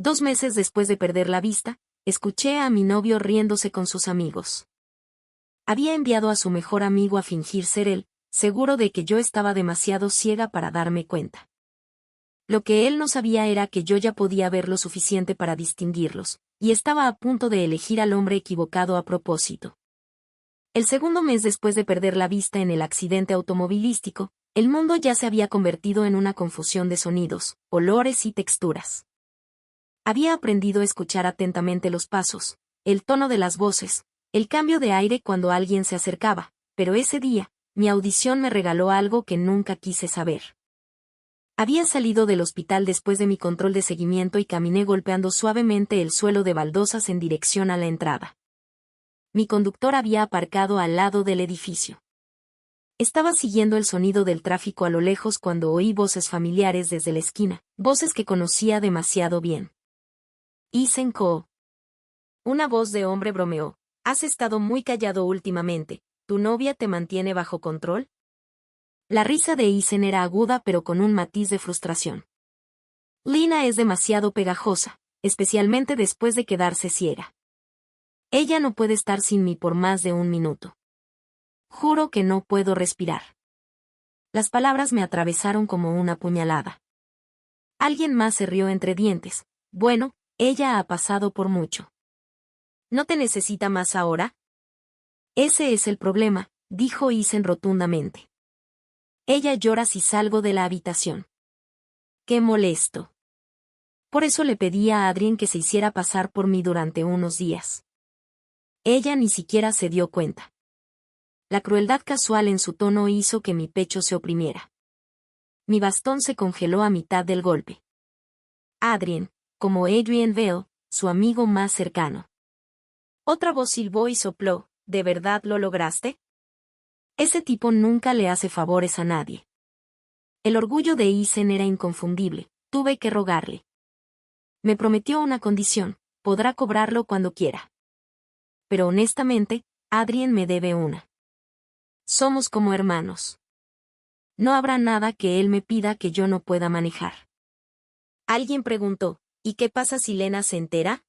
2 meses después de perder la vista, escuché a mi novio riéndose con sus amigos. Había enviado a su mejor amigo a fingir ser él, seguro de que yo estaba demasiado ciega para darme cuenta. Lo que él no sabía era que yo ya podía ver lo suficiente para distinguirlos, y estaba a punto de elegir al hombre equivocado a propósito. El segundo mes después de perder la vista en el accidente automovilístico, el mundo ya se había convertido en una confusión de sonidos, olores y texturas. Había aprendido a escuchar atentamente los pasos, el tono de las voces, el cambio de aire cuando alguien se acercaba, pero ese día, mi audición me regaló algo que nunca quise saber. Había salido del hospital después de mi control de seguimiento y caminé golpeando suavemente el suelo de baldosas en dirección a la entrada. Mi conductor había aparcado al lado del edificio. Estaba siguiendo el sonido del tráfico a lo lejos cuando oí voces familiares desde la esquina, voces que conocía demasiado bien. Ethan Coe. Una voz de hombre bromeó. ¿Has estado muy callado últimamente? ¿Tu novia te mantiene bajo control? La risa de Ethan era aguda pero con un matiz de frustración. Lina es demasiado pegajosa, especialmente después de quedarse ciega. Ella no puede estar sin mí por más de un minuto. Juro que no puedo respirar. Las palabras me atravesaron como una puñalada. Alguien más se rió entre dientes. Bueno, ella ha pasado por mucho. ¿No te necesita más ahora? Ese es el problema, dijo Ethan rotundamente. Ella llora si salgo de la habitación. Qué molesto. Por eso le pedí a Adrien que se hiciera pasar por mí durante unos días. Ella ni siquiera se dio cuenta. La crueldad casual en su tono hizo que mi pecho se oprimiera. Mi bastón se congeló a mitad del golpe. Adrien, como Adrien Vale, su amigo más cercano. Otra voz silbó y sopló. ¿De verdad lo lograste? Ese tipo nunca le hace favores a nadie. El orgullo de Ethan era inconfundible, tuve que rogarle. Me prometió una condición, podrá cobrarlo cuando quiera. Pero honestamente, Adrien me debe una. Somos como hermanos. No habrá nada que él me pida que yo no pueda manejar. Alguien preguntó, ¿y qué pasa si Lena se entera?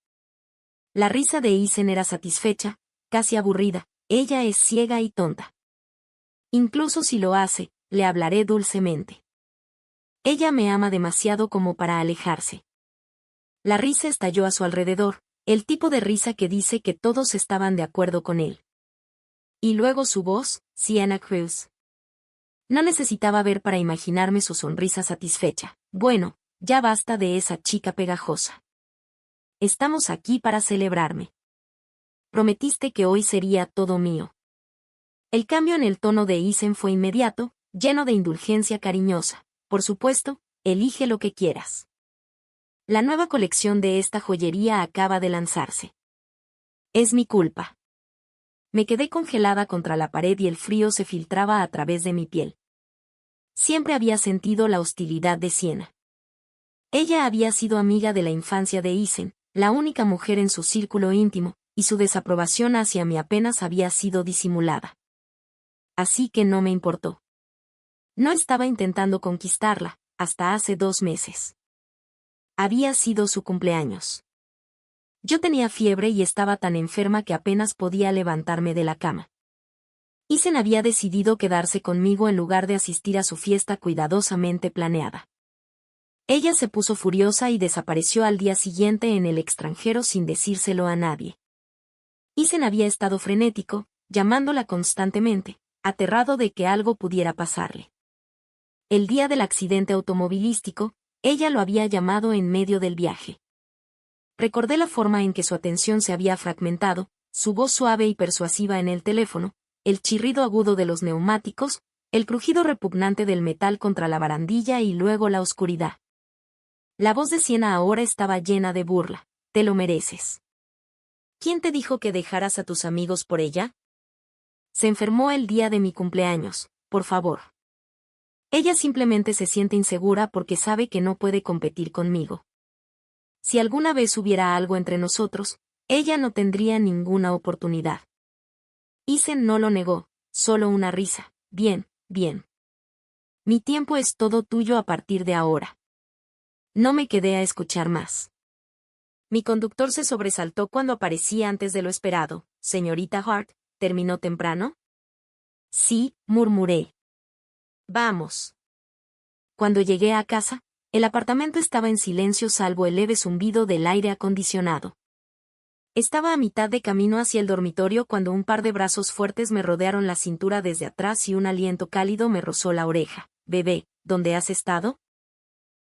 La risa de Ethan era satisfecha, casi aburrida, ella es ciega y tonta. Incluso si lo hace, le hablaré dulcemente. Ella me ama demasiado como para alejarse. La risa estalló a su alrededor, el tipo de risa que dice que todos estaban de acuerdo con él. Y luego su voz, Sienna Cruz. No necesitaba ver para imaginarme su sonrisa satisfecha. Bueno, ya basta de esa chica pegajosa. Estamos aquí para celebrarme. Prometiste que hoy sería todo mío. El cambio en el tono de Ethan fue inmediato, lleno de indulgencia cariñosa. Por supuesto, elige lo que quieras. La nueva colección de esta joyería acaba de lanzarse. Es mi culpa. Me quedé congelada contra la pared y el frío se filtraba a través de mi piel. Siempre había sentido la hostilidad de Sienna. Ella había sido amiga de la infancia de Ethan, la única mujer en su círculo íntimo, y su desaprobación hacia mí apenas había sido disimulada. Así que no me importó. No estaba intentando conquistarla, hasta hace 2 meses. Había sido su cumpleaños. Yo tenía fiebre y estaba tan enferma que apenas podía levantarme de la cama. Ethan había decidido quedarse conmigo en lugar de asistir a su fiesta cuidadosamente planeada. Ella se puso furiosa y desapareció al día siguiente en el extranjero sin decírselo a nadie. Ethan había estado frenético, llamándola constantemente, aterrado de que algo pudiera pasarle. El día del accidente automovilístico, ella lo había llamado en medio del viaje. Recordé la forma en que su atención se había fragmentado, su voz suave y persuasiva en el teléfono, el chirrido agudo de los neumáticos, el crujido repugnante del metal contra la barandilla y luego la oscuridad. La voz de Sienna ahora estaba llena de burla. Te lo mereces. ¿Quién te dijo que dejaras a tus amigos por ella? Se enfermó el día de mi cumpleaños, por favor. Ella simplemente se siente insegura porque sabe que no puede competir conmigo. Si alguna vez hubiera algo entre nosotros, ella no tendría ninguna oportunidad. Ethan no lo negó, solo una risa. Bien, bien. Mi tiempo es todo tuyo a partir de ahora. No me quedé a escuchar más. Mi conductor se sobresaltó cuando aparecí antes de lo esperado. Señorita Hart, ¿terminó temprano? Sí, murmuré. Vamos. Cuando llegué a casa, el apartamento estaba en silencio salvo el leve zumbido del aire acondicionado. Estaba a mitad de camino hacia el dormitorio cuando un par de brazos fuertes me rodearon la cintura desde atrás y un aliento cálido me rozó la oreja. Bebé, ¿dónde has estado?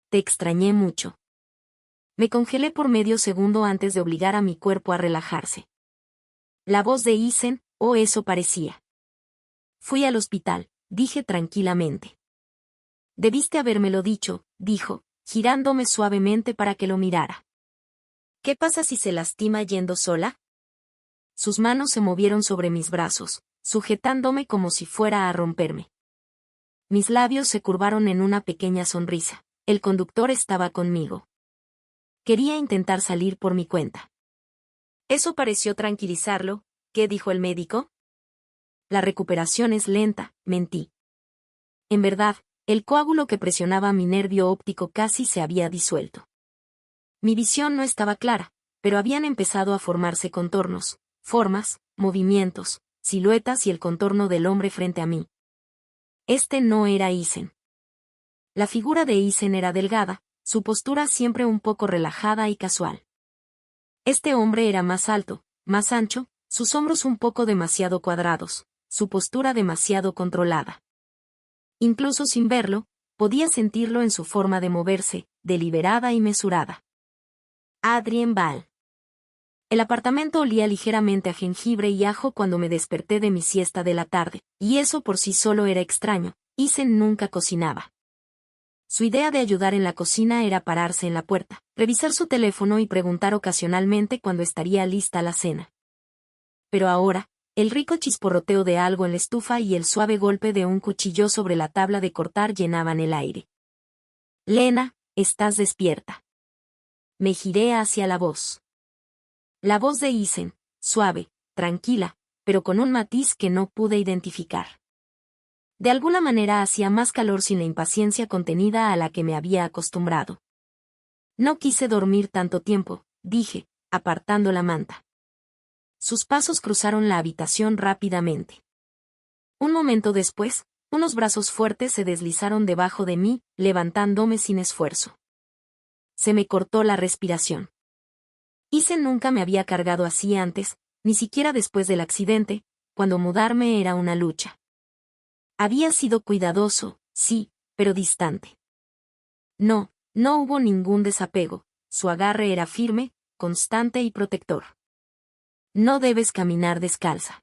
Te extrañé mucho. Me congelé por medio segundo antes de obligar a mi cuerpo a relajarse. La voz de Isen, o eso parecía. Fui al hospital, dije tranquilamente. Debiste habérmelo dicho, dijo, girándome suavemente para que lo mirara. ¿Qué pasa si se lastima yendo sola? Sus manos se movieron sobre mis brazos, sujetándome como si fuera a romperme. Mis labios se curvaron en una pequeña sonrisa. El conductor estaba conmigo. Quería intentar salir por mi cuenta. Eso pareció tranquilizarlo. ¿Qué dijo el médico? La recuperación es lenta, mentí. En verdad, el coágulo que presionaba mi nervio óptico casi se había disuelto. Mi visión no estaba clara, pero habían empezado a formarse contornos, formas, movimientos, siluetas y el contorno del hombre frente a mí. Este no era Isen. La figura de Isen era delgada, su postura siempre un poco relajada y casual. Este hombre era más alto, más ancho, sus hombros un poco demasiado cuadrados, su postura demasiado controlada. Incluso sin verlo, podía sentirlo en su forma de moverse, deliberada y mesurada. Adrien Ball. El apartamento olía ligeramente a jengibre y ajo cuando me desperté de mi siesta de la tarde, y eso por sí solo era extraño. Isen nunca cocinaba. Su idea de ayudar en la cocina era pararse en la puerta, revisar su teléfono y preguntar ocasionalmente cuándo estaría lista la cena. Pero ahora, el rico chisporroteo de algo en la estufa y el suave golpe de un cuchillo sobre la tabla de cortar llenaban el aire. Lena, ¿estás despierta? Me giré hacia la voz. La voz de Isen, suave, tranquila, pero con un matiz que no pude identificar. De alguna manera hacía más calor sin la impaciencia contenida a la que me había acostumbrado. No quise dormir tanto tiempo, dije, apartando la manta. Sus pasos cruzaron la habitación rápidamente. Un momento después, unos brazos fuertes se deslizaron debajo de mí, levantándome sin esfuerzo. Se me cortó la respiración. Isen nunca me había cargado así antes, ni siquiera después del accidente, cuando mudarme era una lucha. Había sido cuidadoso, sí, pero distante. No hubo ningún desapego, su agarre era firme, constante y protector. No debes caminar descalza.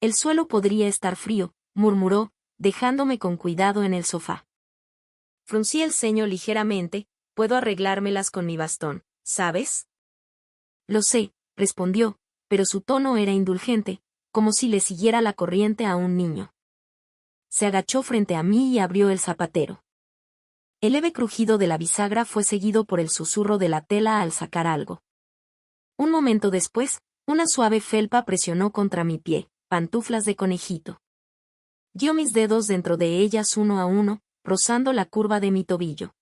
El suelo podría estar frío, murmuró, dejándome con cuidado en el sofá. Fruncí el ceño ligeramente, puedo arreglármelas con mi bastón, ¿sabes? Lo sé, respondió, pero su tono era indulgente, como si le siguiera la corriente a un niño. Se agachó frente a mí y abrió el zapatero. El leve crujido de la bisagra fue seguido por el susurro de la tela al sacar algo. Un momento después, una suave felpa presionó contra mi pie, pantuflas de conejito. Dio mis dedos dentro de ellas uno a uno, rozando la curva de mi tobillo.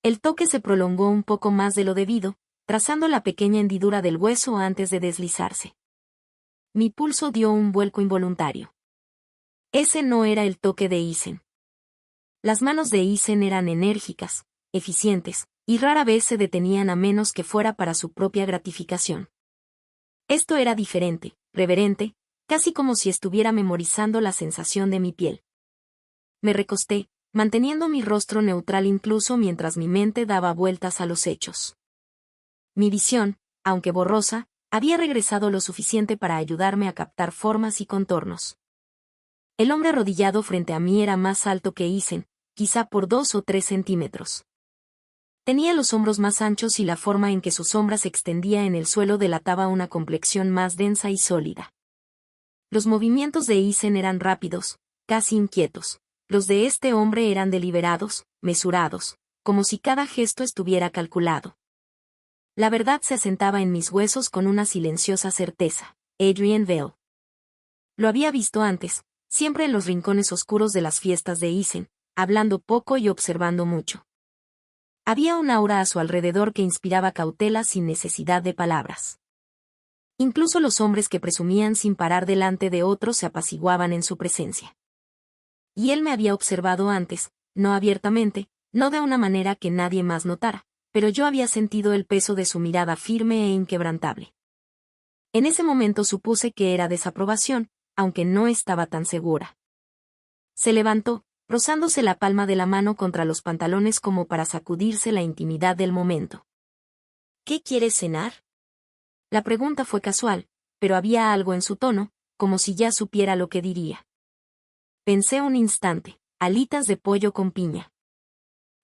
El toque se prolongó un poco más de lo debido, trazando la pequeña hendidura del hueso antes de deslizarse. Mi pulso dio un vuelco involuntario. Ese no era el toque de Isen. Las manos de Isen eran enérgicas, eficientes, y rara vez se detenían a menos que fuera para su propia gratificación. Esto era diferente, reverente, casi como si estuviera memorizando la sensación de mi piel. Me recosté, manteniendo mi rostro neutral incluso mientras mi mente daba vueltas a los hechos. Mi visión, aunque borrosa, había regresado lo suficiente para ayudarme a captar formas y contornos. El hombre arrodillado frente a mí era más alto que Isen, quizá por 2 o 3 centímetros. Tenía los hombros más anchos y la forma en que su sombra se extendía en el suelo delataba una complexión más densa y sólida. Los movimientos de Isen eran rápidos, casi inquietos. Los de este hombre eran deliberados, mesurados, como si cada gesto estuviera calculado. La verdad se asentaba en mis huesos con una silenciosa certeza. Adrien Bell. Lo había visto antes, siempre en los rincones oscuros de las fiestas de Isen, hablando poco y observando mucho. Había un aura a su alrededor que inspiraba cautela sin necesidad de palabras. Incluso los hombres que presumían sin parar delante de otros se apaciguaban en su presencia. Y él me había observado antes, no abiertamente, no de una manera que nadie más notara, pero yo había sentido el peso de su mirada firme e inquebrantable. En ese momento supuse que era desaprobación, aunque no estaba tan segura. Se levantó, rozándose la palma de la mano contra los pantalones como para sacudirse la intimidad del momento. ¿Qué quieres cenar? La pregunta fue casual, pero había algo en su tono, como si ya supiera lo que diría. Pensé un instante, alitas de pollo con piña.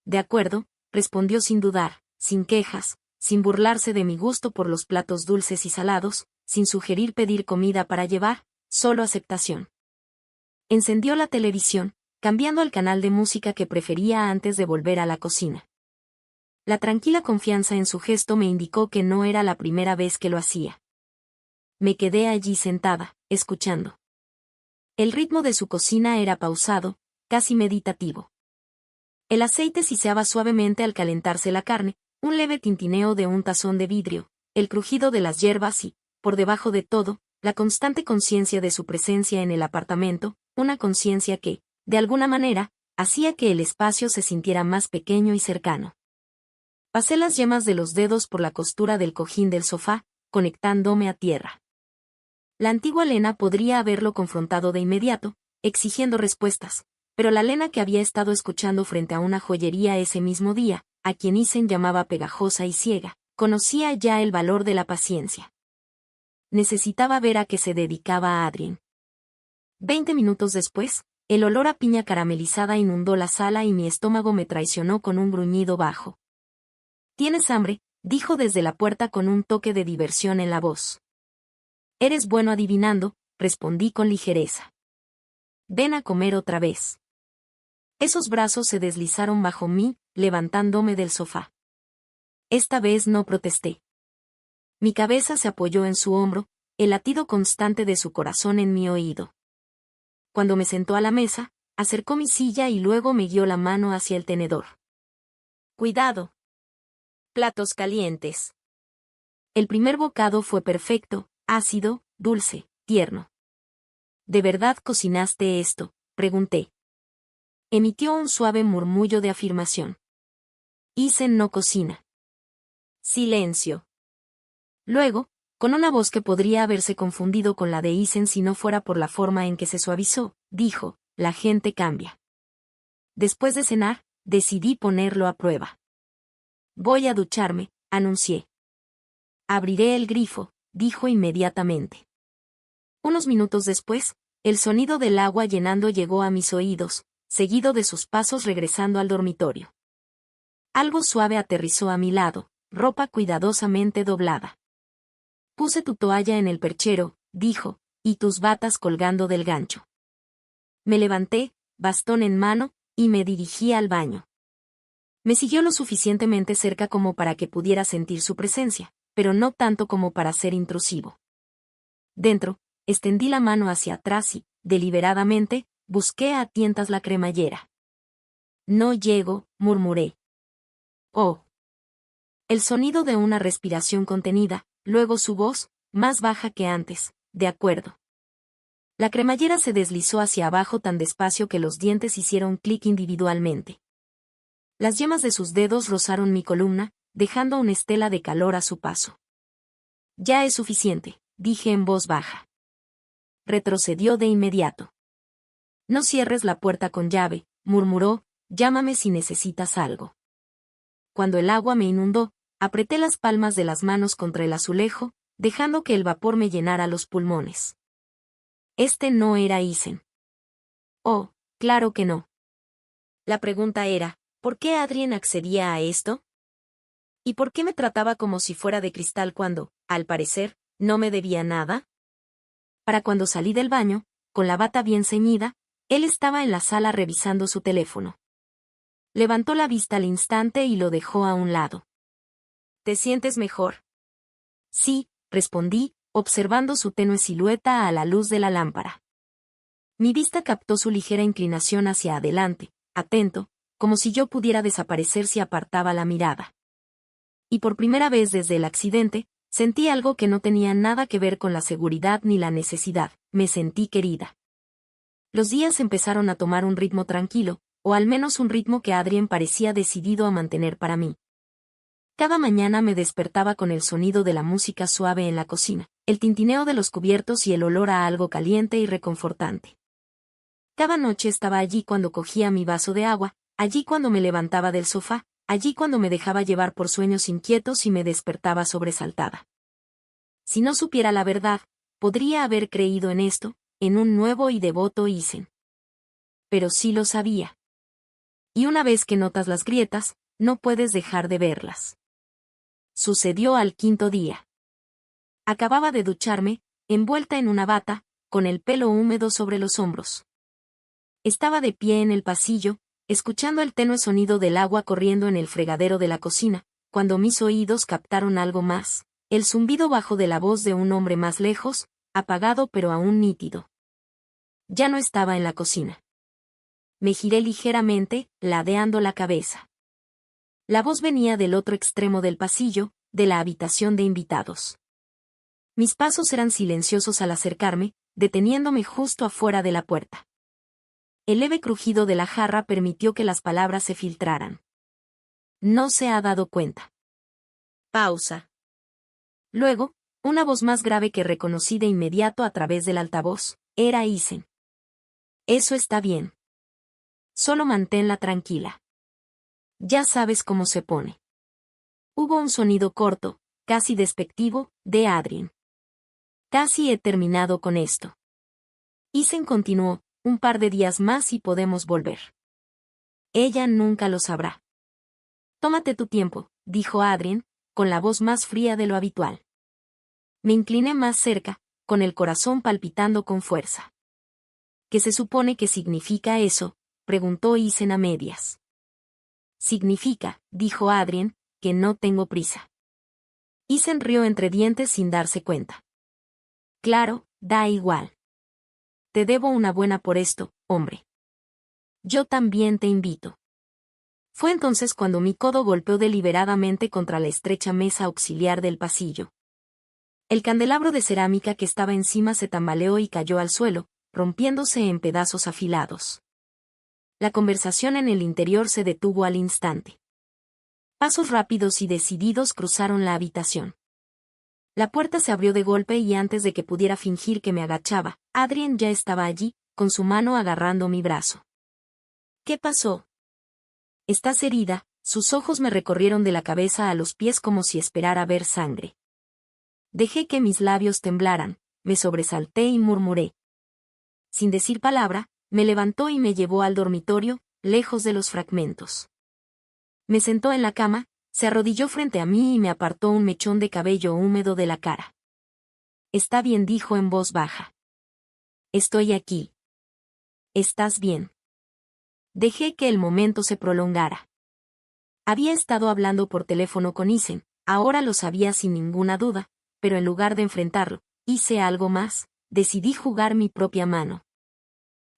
De acuerdo, respondió sin dudar, sin quejas, sin burlarse de mi gusto por los platos dulces y salados, sin sugerir pedir comida para llevar, solo aceptación. Encendió la televisión, cambiando al canal de música que prefería antes de volver a la cocina. La tranquila confianza en su gesto me indicó que no era la primera vez que lo hacía. Me quedé allí sentada, escuchando. El ritmo de su cocina era pausado, casi meditativo. El aceite siseaba suavemente al calentarse la carne, un leve tintineo de un tazón de vidrio, el crujido de las hierbas y, por debajo de todo, la constante conciencia de su presencia en el apartamento, una conciencia que, de alguna manera, hacía que el espacio se sintiera más pequeño y cercano. Pasé las yemas de los dedos por la costura del cojín del sofá, conectándome a tierra. La antigua Lena podría haberlo confrontado de inmediato, exigiendo respuestas, pero la Lena que había estado escuchando frente a una joyería ese mismo día, a quien Isen llamaba pegajosa y ciega, conocía ya el valor de la paciencia. Necesitaba ver a qué se dedicaba Adrien. 20 minutos después, el olor a piña caramelizada inundó la sala y mi estómago me traicionó con un gruñido bajo. ¿Tienes hambre?, dijo desde la puerta con un toque de diversión en la voz. Eres bueno adivinando, respondí con ligereza. Ven a comer otra vez. Esos brazos se deslizaron bajo mí, levantándome del sofá. Esta vez no protesté. Mi cabeza se apoyó en su hombro, el latido constante de su corazón en mi oído. Cuando me sentó a la mesa, acercó mi silla y luego me guió la mano hacia el tenedor. Cuidado. Platos calientes. El primer bocado fue perfecto, ácido, dulce, tierno. ¿De verdad cocinaste esto?, pregunté. Emitió un suave murmullo de afirmación. Isen no cocina. Silencio. Luego, con una voz que podría haberse confundido con la de Isen si no fuera por la forma en que se suavizó, dijo, la gente cambia. Después de cenar, decidí ponerlo a prueba. Voy a ducharme, anuncié. Abriré el grifo, dijo inmediatamente. Unos minutos después, el sonido del agua llenando llegó a mis oídos, seguido de sus pasos regresando al dormitorio. Algo suave aterrizó a mi lado, ropa cuidadosamente doblada. Puse tu toalla en el perchero, dijo, y tus batas colgando del gancho. Me levanté, bastón en mano, y me dirigí al baño. Me siguió lo suficientemente cerca como para que pudiera sentir su presencia, pero no tanto como para ser intrusivo. Dentro, extendí la mano hacia atrás y, deliberadamente, busqué a tientas la cremallera. No llego, murmuré. Oh. El sonido de una respiración contenida, luego su voz, más baja que antes, de acuerdo. La cremallera se deslizó hacia abajo tan despacio que los dientes hicieron clic individualmente. Las yemas de sus dedos rozaron mi columna, dejando una estela de calor a su paso. Ya es suficiente, dije en voz baja. Retrocedió de inmediato. No cierres la puerta con llave, murmuró, llámame si necesitas algo. Cuando el agua me inundó, apreté las palmas de las manos contra el azulejo, dejando que el vapor me llenara los pulmones. Este no era Isen. Oh, claro que no. La pregunta era, ¿por qué Adrien accedía a esto? ¿Y por qué me trataba como si fuera de cristal cuando, al parecer, no me debía nada? Para cuando salí del baño, con la bata bien ceñida, él estaba en la sala revisando su teléfono. Levantó la vista al instante y lo dejó a un lado. ¿Te sientes mejor? Sí, respondí, observando su tenue silueta a la luz de la lámpara. Mi vista captó su ligera inclinación hacia adelante, atento, como si yo pudiera desaparecer si apartaba la mirada. Y por primera vez desde el accidente, sentí algo que no tenía nada que ver con la seguridad ni la necesidad, me sentí querida. Los días empezaron a tomar un ritmo tranquilo, o al menos un ritmo que Adrien parecía decidido a mantener para mí. Cada mañana me despertaba con el sonido de la música suave en la cocina, el tintineo de los cubiertos y el olor a algo caliente y reconfortante. Cada noche estaba allí cuando cogía mi vaso de agua, allí cuando me levantaba del sofá, allí cuando me dejaba llevar por sueños inquietos y me despertaba sobresaltada. Si no supiera la verdad, podría haber creído en esto, en un nuevo y devoto Isen. Pero sí lo sabía. Y una vez que notas las grietas, no puedes dejar de verlas. Sucedió al quinto día. Acababa de ducharme, envuelta en una bata, con el pelo húmedo sobre los hombros. Estaba de pie en el pasillo, escuchando el tenue sonido del agua corriendo en el fregadero de la cocina, cuando mis oídos captaron algo más, el zumbido bajo de la voz de un hombre más lejos, apagado pero aún nítido. Ya no estaba en la cocina. Me giré ligeramente, ladeando la cabeza. La voz venía del otro extremo del pasillo, de la habitación de invitados. Mis pasos eran silenciosos al acercarme, deteniéndome justo afuera de la puerta. El leve crujido de la jarra permitió que las palabras se filtraran. No se ha dado cuenta. Pausa. Luego, una voz más grave que reconocí de inmediato a través del altavoz, era Isen. Eso está bien. Solo manténla tranquila. Ya sabes cómo se pone. Hubo un sonido corto, casi despectivo, de Adrien. Casi he terminado con esto. Isen continuó, un par de días más y podemos volver. Ella nunca lo sabrá. Tómate tu tiempo, dijo Adrien, con la voz más fría de lo habitual. Me incliné más cerca, con el corazón palpitando con fuerza. ¿Qué se supone que significa eso?, preguntó Isen a medias. Significa, dijo Adrien, que no tengo prisa. Isen rió entre dientes sin darse cuenta. Claro, da igual. Te debo una buena por esto, hombre. Yo también te invito. Fue entonces cuando mi codo golpeó deliberadamente contra la estrecha mesa auxiliar del pasillo. El candelabro de cerámica que estaba encima se tambaleó y cayó al suelo, rompiéndose en pedazos afilados. La conversación en el interior se detuvo al instante. Pasos rápidos y decididos cruzaron la habitación. La puerta se abrió de golpe y antes de que pudiera fingir que me agachaba, Adrien ya estaba allí, con su mano agarrando mi brazo. ¿Qué pasó? ¿Estás herida? Sus ojos me recorrieron de la cabeza a los pies como si esperara ver sangre. Dejé que mis labios temblaran, me sobresalté y murmuré. Sin decir palabra, me levantó y me llevó al dormitorio, lejos de los fragmentos. Me sentó en la cama, se arrodilló frente a mí y me apartó un mechón de cabello húmedo de la cara. Está bien, dijo en voz baja. Estoy aquí. ¿Estás bien? Dejé que el momento se prolongara. Había estado hablando por teléfono con Isen, ahora lo sabía sin ninguna duda, pero en lugar de enfrentarlo, hice algo más, decidí jugar mi propia mano.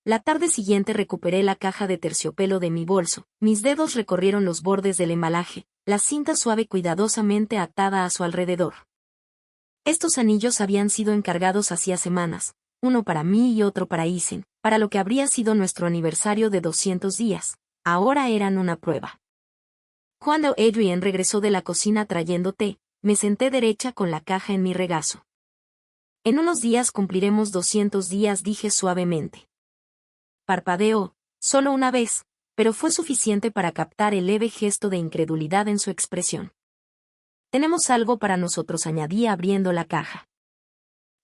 La tarde siguiente recuperé la caja de terciopelo de mi bolso, mis dedos recorrieron los bordes del embalaje, la cinta suave cuidadosamente atada a su alrededor. Estos anillos habían sido encargados hacía semanas, uno para mí y otro para Isen, para lo que habría sido nuestro aniversario de 200 días, ahora eran una prueba. Cuando Adrien regresó de la cocina trayendo té, me senté derecha con la caja en mi regazo. En unos días cumpliremos 200 días, dije suavemente. Parpadeó, solo una vez, pero fue suficiente para captar el leve gesto de incredulidad en su expresión. Tenemos algo para nosotros, añadí abriendo la caja.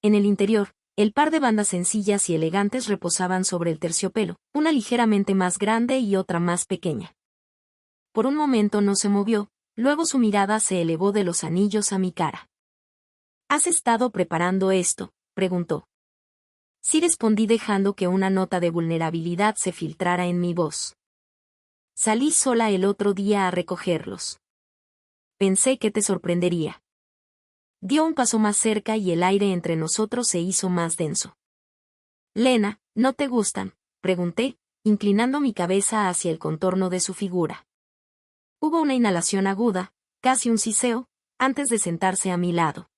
En el interior, el par de bandas sencillas y elegantes reposaban sobre el terciopelo, una ligeramente más grande y otra más pequeña. Por un momento no se movió, luego su mirada se elevó de los anillos a mi cara. ¿Has estado preparando esto?, preguntó. Sí, respondí dejando que una nota de vulnerabilidad se filtrara en mi voz. Salí sola el otro día a recogerlos. Pensé que te sorprendería. Dio un paso más cerca y el aire entre nosotros se hizo más denso. Lena, ¿no te gustan?, pregunté, inclinando mi cabeza hacia el contorno de su figura. Hubo una inhalación aguda, casi un siseo, antes de sentarse a mi lado.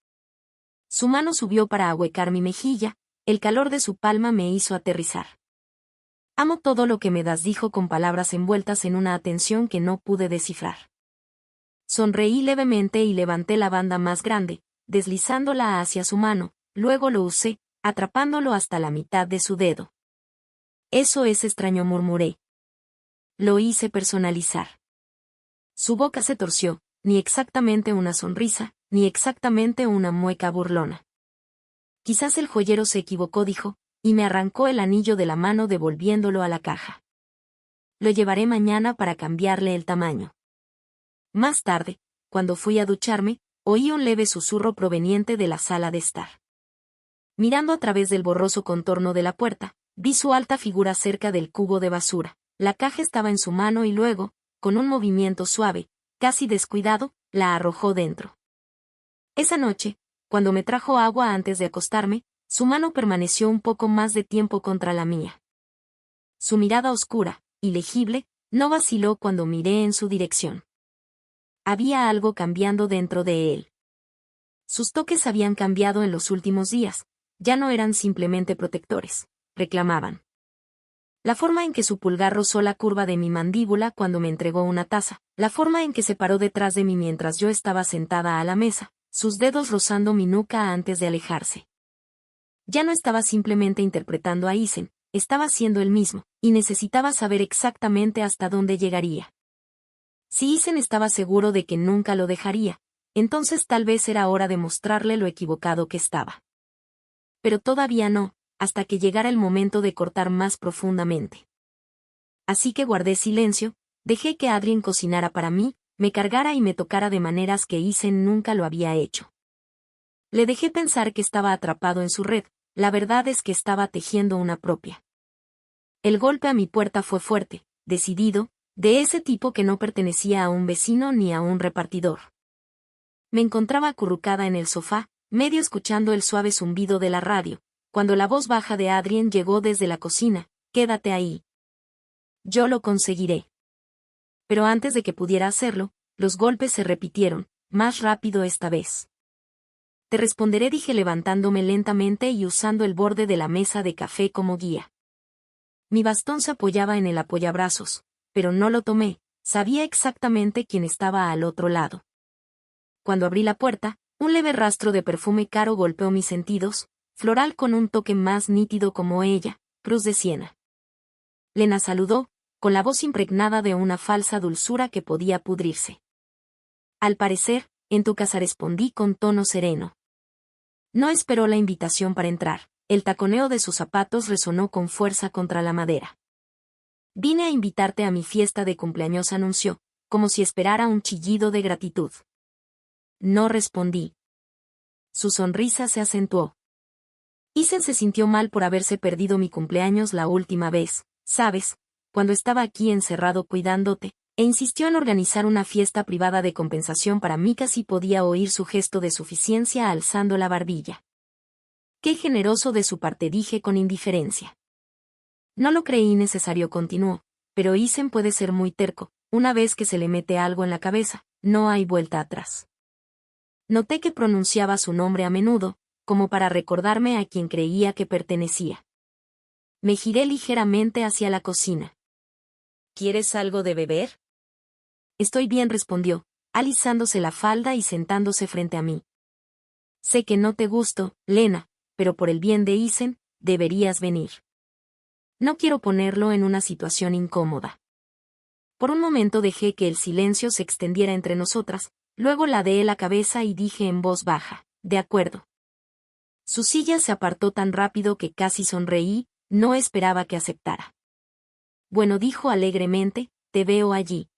Su mano subió para ahuecar mi mejilla, el calor de su palma me hizo aterrizar. Amo todo lo que me das, dijo con palabras envueltas en una atención que no pude descifrar. Sonreí levemente y levanté la banda más grande, deslizándola hacia su mano, luego lo usé, atrapándolo hasta la mitad de su dedo. Eso es extraño, murmuré. Lo hice personalizar. Su boca se torció, ni exactamente una sonrisa, ni exactamente una mueca burlona. Quizás el joyero se equivocó, dijo, y me arrancó el anillo de la mano devolviéndolo a la caja. Lo llevaré mañana para cambiarle el tamaño. Más tarde, cuando fui a ducharme, oí un leve susurro proveniente de la sala de estar. Mirando a través del borroso contorno de la puerta, vi su alta figura cerca del cubo de basura. La caja estaba en su mano y luego, con un movimiento suave, casi descuidado, la arrojó dentro. Esa noche, cuando me trajo agua antes de acostarme, su mano permaneció un poco más de tiempo contra la mía. Su mirada oscura, ilegible, no vaciló cuando miré en su dirección. Había algo cambiando dentro de él. Sus toques habían cambiado en los últimos días, ya no eran simplemente protectores, reclamaban. La forma en que su pulgar rozó la curva de mi mandíbula cuando me entregó una taza, la forma en que se paró detrás de mí mientras yo estaba sentada a la mesa, sus dedos rozando mi nuca antes de alejarse. Ya no estaba simplemente interpretando a Isen, estaba siendo él mismo, y necesitaba saber exactamente hasta dónde llegaría. Si Isen estaba seguro de que nunca lo dejaría, entonces tal vez era hora de mostrarle lo equivocado que estaba. Pero todavía no, hasta que llegara el momento de cortar más profundamente. Así que guardé silencio, dejé que Adrien cocinara para mí, me cargara y me tocara de maneras que Isen nunca lo había hecho. Le dejé pensar que estaba atrapado en su red, la verdad es que estaba tejiendo una propia. El golpe a mi puerta fue fuerte, decidido, de ese tipo que no pertenecía a un vecino ni a un repartidor. Me encontraba acurrucada en el sofá, medio escuchando el suave zumbido de la radio, cuando la voz baja de Adrien llegó desde la cocina: «Quédate ahí. Yo lo conseguiré». Pero antes de que pudiera hacerlo, los golpes se repitieron, más rápido esta vez. «Te responderé», dije levantándome lentamente y usando el borde de la mesa de café como guía. Mi bastón se apoyaba en el apoyabrazos, pero no lo tomé, sabía exactamente quién estaba al otro lado. Cuando abrí la puerta, un leve rastro de perfume caro golpeó mis sentidos, floral con un toque más nítido como ella, Cruz de Siena. Lena saludó, con la voz impregnada de una falsa dulzura que podía pudrirse. «Al parecer, en tu casa», respondí con tono sereno. No esperó la invitación para entrar, el taconeo de sus zapatos resonó con fuerza contra la madera. «Vine a invitarte a mi fiesta de cumpleaños», anunció, como si esperara un chillido de gratitud. No respondí. Su sonrisa se acentuó. Isen se sintió mal por haberse perdido mi cumpleaños la última vez, ¿sabes?, cuando estaba aquí encerrado cuidándote, e insistió en organizar una fiesta privada de compensación para mí. Casi podía oír su gesto de suficiencia alzando la barbilla. «Qué generoso de su parte», dije con indiferencia. No lo creí necesario, continuó, pero Isen puede ser muy terco, una vez que se le mete algo en la cabeza, no hay vuelta atrás. Noté que pronunciaba su nombre a menudo, como para recordarme a quien creía que pertenecía. Me giré ligeramente hacia la cocina. «¿Quieres algo de beber?» «Estoy bien», respondió, alisándose la falda y sentándose frente a mí. «Sé que no te gusto, Lena, pero por el bien de Isen, deberías venir. No quiero ponerlo en una situación incómoda». Por un momento dejé que el silencio se extendiera entre nosotras, luego ladeé la cabeza y dije en voz baja: «De acuerdo». Su silla se apartó tan rápido que casi sonreí, no esperaba que aceptara. «Bueno», dijo alegremente, «te veo allí».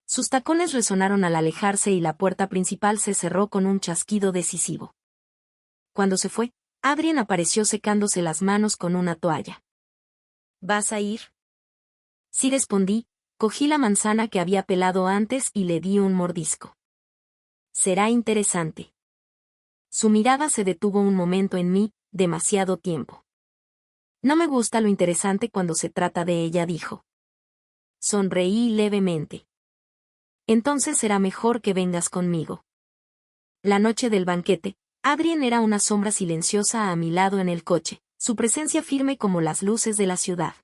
Sus tacones resonaron al alejarse y la puerta principal se cerró con un chasquido decisivo. Cuando se fue, Adrien apareció secándose las manos con una toalla. «¿Vas a ir?» Sí, respondí, cogí la manzana que había pelado antes y le di un mordisco. «Será interesante». Su mirada se detuvo un momento en mí, demasiado tiempo. No me gusta lo interesante cuando se trata de ella, dijo. Sonreí levemente. Entonces será mejor que vengas conmigo. La noche del banquete, Adrien era una sombra silenciosa a mi lado en el coche, su presencia firme como las luces de la ciudad.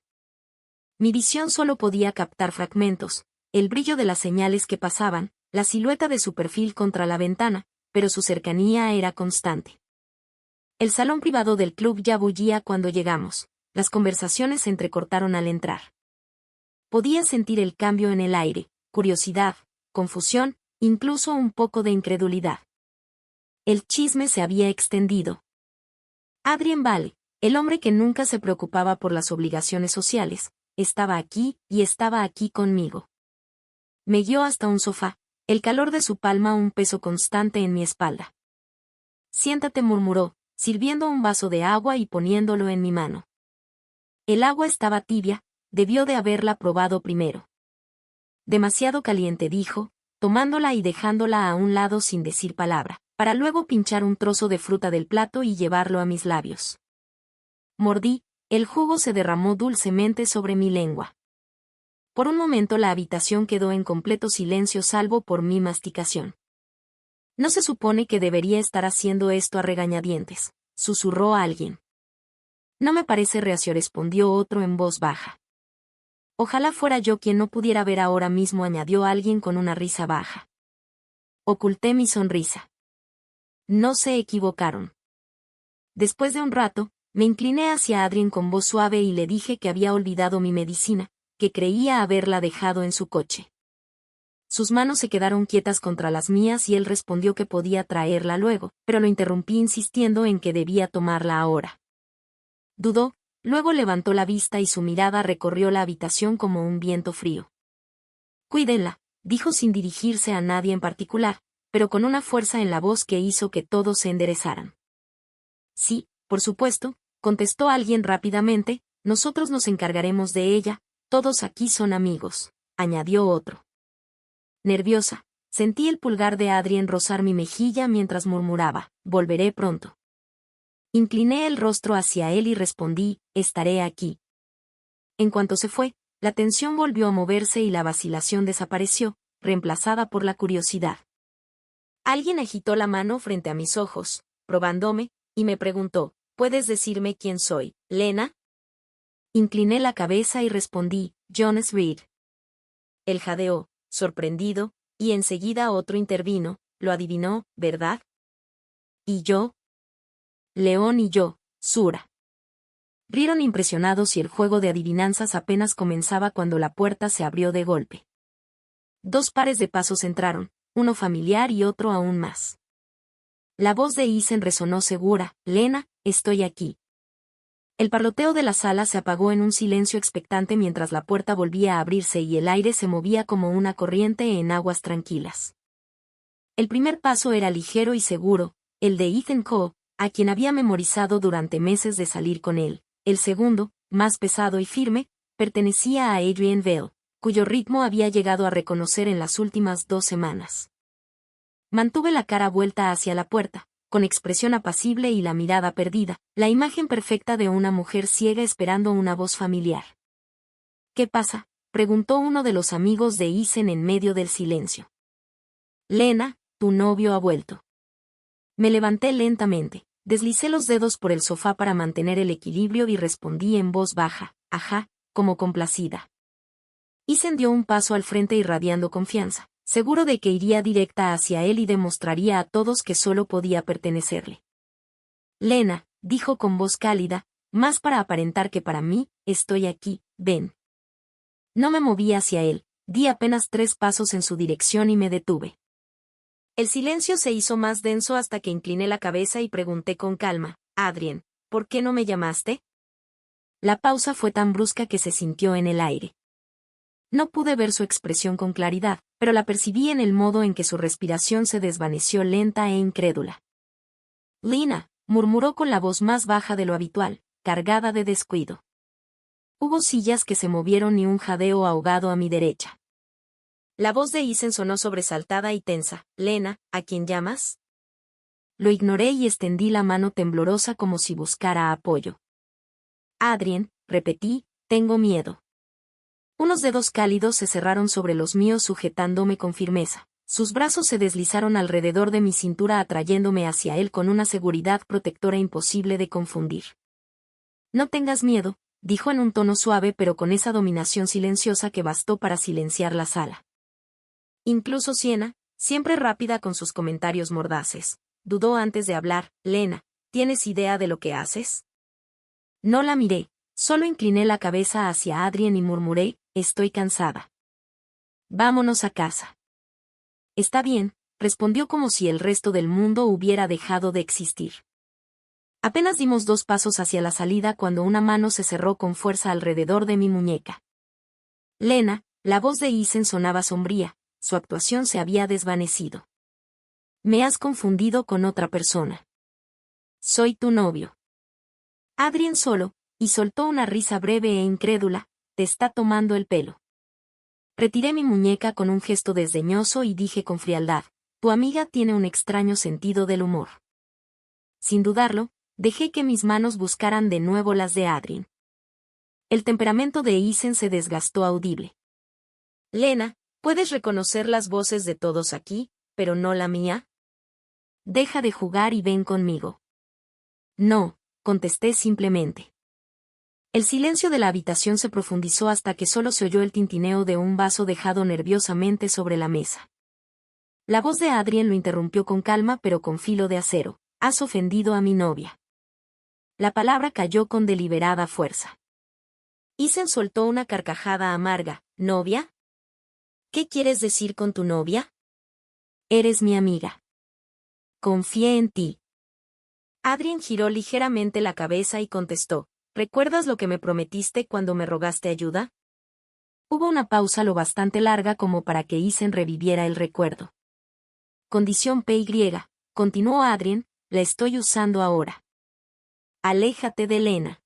Mi visión solo podía captar fragmentos, el brillo de las señales que pasaban, la silueta de su perfil contra la ventana, pero su cercanía era constante. El salón privado del club ya bullía cuando llegamos, las conversaciones se entrecortaron al entrar. Podía sentir el cambio en el aire, curiosidad, confusión, incluso un poco de incredulidad. El chisme se había extendido. Adrien Vale, el hombre que nunca se preocupaba por las obligaciones sociales, estaba aquí y estaba aquí conmigo. Me guió hasta un sofá, el calor de su palma un peso constante en mi espalda. Siéntate, murmuró, sirviendo un vaso de agua y poniéndolo en mi mano. El agua estaba tibia, debió de haberla probado primero. Demasiado caliente, dijo, tomándola y dejándola a un lado sin decir palabra, para luego pinchar un trozo de fruta del plato y llevarlo a mis labios. Mordí, el jugo se derramó dulcemente sobre mi lengua. Por un momento la habitación quedó en completo silencio salvo por mi masticación. No se supone que debería estar haciendo esto a regañadientes, susurró alguien. No me parece, respondió otro en voz baja. Ojalá fuera yo quien no pudiera ver ahora mismo, añadió alguien con una risa baja. Oculté mi sonrisa. No se equivocaron. Después de un rato, me incliné hacia Adrien con voz suave y le dije que había olvidado mi medicina, que creía haberla dejado en su coche. Sus manos se quedaron quietas contra las mías y él respondió que podía traerla luego, pero lo interrumpí insistiendo en que debía tomarla ahora. Dudó, luego levantó la vista y su mirada recorrió la habitación como un viento frío. Cuídenla, dijo sin dirigirse a nadie en particular, pero con una fuerza en la voz que hizo que todos se enderezaran. Sí, por supuesto, contestó alguien rápidamente, nosotros nos encargaremos de ella, todos aquí son amigos, añadió otro. Nerviosa, sentí el pulgar de Adrien rozar mi mejilla mientras murmuraba, volveré pronto. Incliné el rostro hacia él y respondí, estaré aquí. En cuanto se fue, la tensión volvió a moverse y la vacilación desapareció, reemplazada por la curiosidad. Alguien agitó la mano frente a mis ojos, probándome, y me preguntó, ¿puedes decirme quién soy, Lena? Incliné la cabeza y respondí, Jonas Reed. Él jadeó, sorprendido, y enseguida otro intervino, lo adivinó, ¿verdad? ¿Y yo? León y yo, Sura. Rieron impresionados y el juego de adivinanzas apenas comenzaba cuando la puerta se abrió de golpe. Dos pares de pasos entraron, uno familiar y otro aún más. La voz de Isen resonó segura, Lena, estoy aquí. El parloteo de la sala se apagó en un silencio expectante mientras la puerta volvía a abrirse y el aire se movía como una corriente en aguas tranquilas. El primer paso era ligero y seguro, el de Ethan Coe, a quien había memorizado durante meses de salir con él. El segundo, más pesado y firme, pertenecía a Adrien Vale, cuyo ritmo había llegado a reconocer en las últimas 2 semanas. Mantuve la cara vuelta hacia la puerta, con expresión apacible y la mirada perdida, la imagen perfecta de una mujer ciega esperando una voz familiar. ¿Qué pasa?, preguntó uno de los amigos de Isen en medio del silencio. Lena, tu novio ha vuelto. Me levanté lentamente, deslicé los dedos por el sofá para mantener el equilibrio y respondí en voz baja, ajá, como complacida. Isen dio un paso al frente irradiando confianza, seguro de que iría directa hacia él y demostraría a todos que solo podía pertenecerle. Lena, dijo con voz cálida, más para aparentar que para mí, estoy aquí, ven. No me moví hacia él, di apenas 3 pasos en su dirección y me detuve. El silencio se hizo más denso hasta que incliné la cabeza y pregunté con calma, Adrien, ¿por qué no me llamaste? La pausa fue tan brusca que se sintió en el aire. No pude ver su expresión con claridad, pero la percibí en el modo en que su respiración se desvaneció lenta e incrédula. Lena, murmuró con la voz más baja de lo habitual, cargada de descuido. Hubo sillas que se movieron y un jadeo ahogado a mi derecha. La voz de Isen sonó sobresaltada y tensa. Lena, ¿a quién llamas? Lo ignoré y extendí la mano temblorosa como si buscara apoyo. Adrien, repetí, tengo miedo. Unos dedos cálidos se cerraron sobre los míos sujetándome con firmeza. Sus brazos se deslizaron alrededor de mi cintura atrayéndome hacia él con una seguridad protectora imposible de confundir. No tengas miedo, dijo en un tono suave pero con esa dominación silenciosa que bastó para silenciar la sala. Incluso Siena, siempre rápida con sus comentarios mordaces, dudó antes de hablar. Lena, ¿tienes idea de lo que haces? No la miré, solo incliné la cabeza hacia Adrien y murmuré, estoy cansada. Vámonos a casa. Está bien, respondió como si el resto del mundo hubiera dejado de existir. Apenas dimos 2 pasos hacia la salida cuando una mano se cerró con fuerza alrededor de mi muñeca. Lena, la voz de Isen sonaba sombría, su actuación se había desvanecido. Me has confundido con otra persona. Soy tu novio. Adrien solo, y soltó una risa breve e incrédula, te está tomando el pelo. Retiré mi muñeca con un gesto desdeñoso y dije con frialdad, tu amiga tiene un extraño sentido del humor. Sin dudarlo, dejé que mis manos buscaran de nuevo las de Adrien. El temperamento de Isen se desgastó audible. Lena, puedes reconocer las voces de todos aquí, pero no la mía. Deja de jugar y ven conmigo. No, contesté simplemente. El silencio de la habitación se profundizó hasta que solo se oyó el tintineo de un vaso dejado nerviosamente sobre la mesa. La voz de Adrien lo interrumpió con calma pero con filo de acero. Has ofendido a mi novia. La palabra cayó con deliberada fuerza. Isen soltó una carcajada amarga. ¿Novia? ¿Qué quieres decir con tu novia? Eres mi amiga. Confié en ti. Adrien giró ligeramente la cabeza y contestó. ¿Recuerdas lo que me prometiste cuando me rogaste ayuda? Hubo una pausa lo bastante larga como para que Isen reviviera el recuerdo. Condición PY, continuó Adrien, la estoy usando ahora. Aléjate de Lena.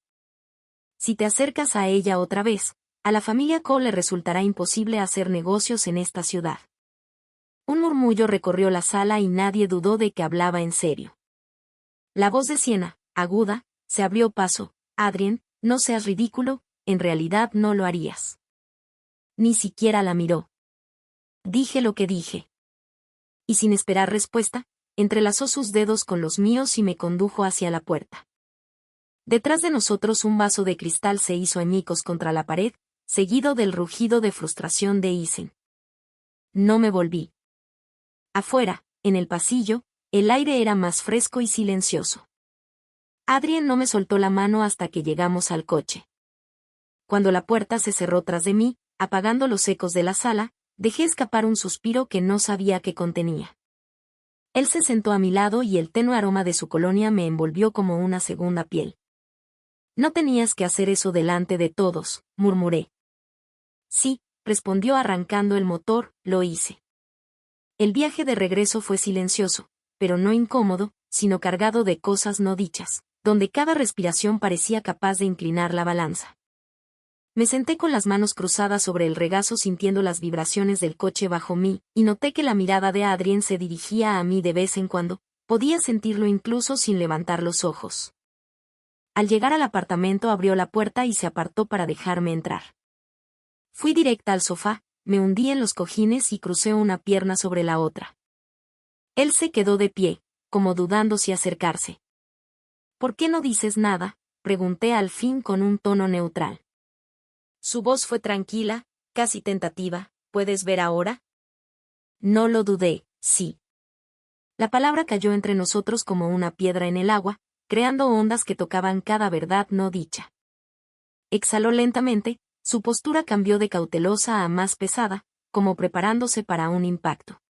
Si te acercas a ella otra vez, a la familia Cole le resultará imposible hacer negocios en esta ciudad. Un murmullo recorrió la sala y nadie dudó de que hablaba en serio. La voz de Siena, aguda, se abrió paso. Adrien, no seas ridículo, en realidad no lo harías. Ni siquiera la miró. Dije lo que dije. Y sin esperar respuesta, entrelazó sus dedos con los míos y me condujo hacia la puerta. Detrás de nosotros un vaso de cristal se hizo añicos contra la pared, seguido del rugido de frustración de Isen. No me volví. Afuera, en el pasillo, el aire era más fresco y silencioso. Adrien no me soltó la mano hasta que llegamos al coche. Cuando la puerta se cerró tras de mí, apagando los ecos de la sala, dejé escapar un suspiro que no sabía qué contenía. Él se sentó a mi lado y el tenue aroma de su colonia me envolvió como una segunda piel. No tenías que hacer eso delante de todos, murmuré. Sí, respondió arrancando el motor, lo hice. El viaje de regreso fue silencioso, pero no incómodo, sino cargado de cosas no dichas, donde cada respiración parecía capaz de inclinar la balanza. Me senté con las manos cruzadas sobre el regazo sintiendo las vibraciones del coche bajo mí, y noté que la mirada de Adrien se dirigía a mí de vez en cuando, podía sentirlo incluso sin levantar los ojos. Al llegar al apartamento abrió la puerta y se apartó para dejarme entrar. Fui directa al sofá, me hundí en los cojines y crucé una pierna sobre la otra. Él se quedó de pie, como dudando si acercarse. ¿Por qué no dices nada?, pregunté al fin con un tono neutral. Su voz fue tranquila, casi tentativa. ¿Puedes ver ahora? No lo dudé, sí. La palabra cayó entre nosotros como una piedra en el agua, creando ondas que tocaban cada verdad no dicha. Exhaló lentamente, su postura cambió de cautelosa a más pesada, como preparándose para un impacto.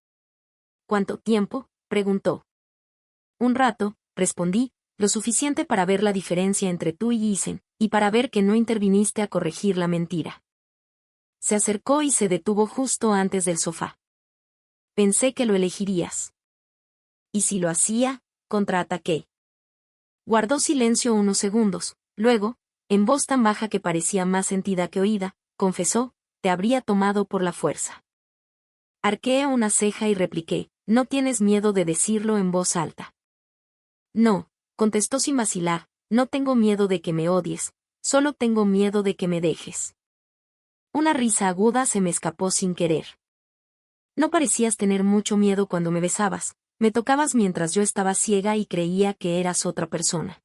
¿Cuánto tiempo?, preguntó. Un rato, respondí, lo suficiente para ver la diferencia entre tú y Isen, y para ver que no interviniste a corregir la mentira. Se acercó y se detuvo justo antes del sofá. Pensé que lo elegirías. Y si lo hacía, contraataqué. Guardó silencio unos segundos, luego, en voz tan baja que parecía más sentida que oída, confesó, te habría tomado por la fuerza. Arqueé una ceja y repliqué, ¿no tienes miedo de decirlo en voz alta? No, contestó sin vacilar, no tengo miedo de que me odies, Solo tengo miedo de que me dejes. Una risa aguda se me escapó sin querer. No parecías tener mucho miedo cuando me besabas, me tocabas mientras yo estaba ciega y creía que eras otra persona.